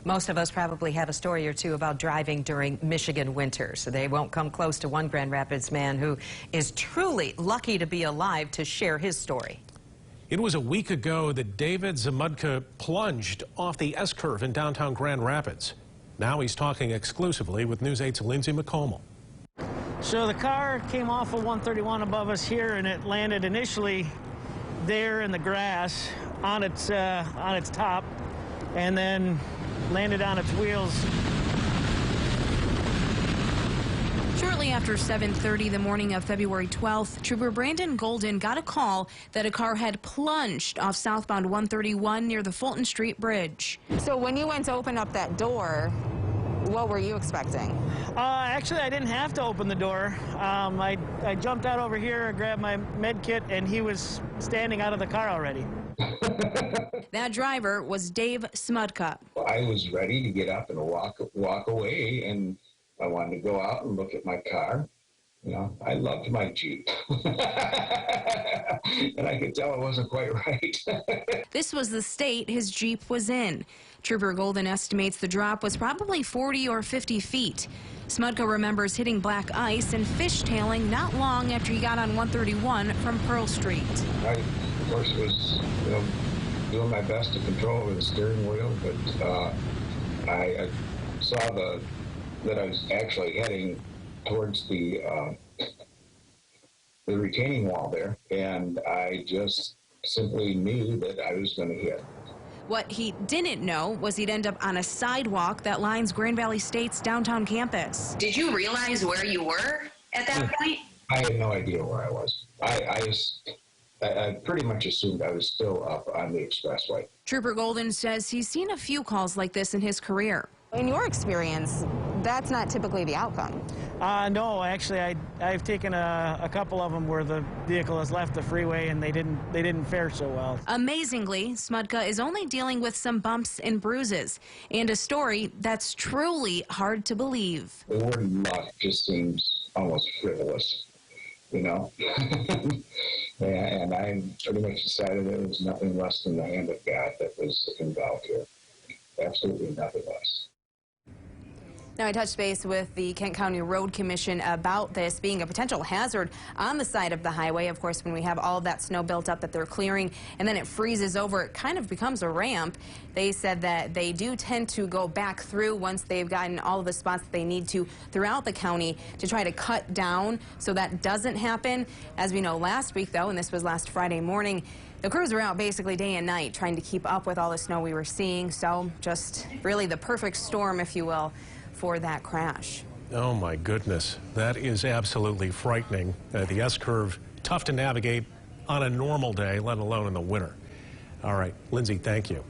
Most of us probably have a story or two about driving during Michigan winter, so they won't come close to one Grand Rapids man who is truly lucky to be alive to share his story. It was a week ago that David Zamudka plunged off the S-curve in downtown Grand Rapids. Now he's talking exclusively with News 8's Lindsay McComal. So the car came off of 131 above us here, and it landed initially there in the grass on its top, and then landed on its wheels. Shortly after 7:30 the morning of February 12th, Trooper Brandon Golden got a call that a car had plunged off southbound 131 near the Fulton Street Bridge. So when you went to open up that door, what were you expecting? Actually, I didn't have to open the door. I jumped out over here, grabbed my med kit, and he was standing out of the car already. That driver was Dave Smudka. I was ready to get up and walk away, and I wanted to go out and look at my car. You know, I loved my Jeep. And I could tell it wasn't quite right. This was the state his Jeep was in. Trooper Golden estimates the drop was probably 40 or 50 feet. Smudka remembers hitting black ice and fishtailing not long after he got on 131 from Pearl Street. I, of course, was doing my best to control over the steering wheel, but I saw that I was actually heading towards the retaining wall there, and I just simply knew that I was going to hit. What he didn't know was he'd end up on a sidewalk that lines Grand Valley State's downtown campus. Did you realize where you were at that point? I had no idea where I was. I pretty much assumed I was still up on the expressway. Trooper Golden says he's seen a few calls like this in his career. In your experience, that's not typically the outcome. No, actually, I've taken a couple of them where the vehicle has left the freeway and they didn't fare so well. Amazingly, Smudka is only dealing with some bumps and bruises, and a story that's truly hard to believe. The word luck just seems almost frivolous, you know. And I pretty much decided it was nothing less than the hand of God that was involved here. Absolutely nothing less. Now, I touched base with the Kent County Road Commission about this being a potential hazard on the side of the highway. Of course, when we have all of that snow built up that they're clearing and then it freezes over, it kind of becomes a ramp. They said that they do tend to go back through once they've gotten all of the spots that they need to throughout the county to try to cut down so that doesn't happen. As we know, last week, though, and this was last Friday morning, the crews were out basically day and night trying to keep up with all the snow we were seeing. So just really the perfect storm, if you will, for that crash. Oh, my goodness. That is absolutely frightening. The S-curve, tough to navigate on a normal day, let alone in the winter. All right, Lindsay, thank you.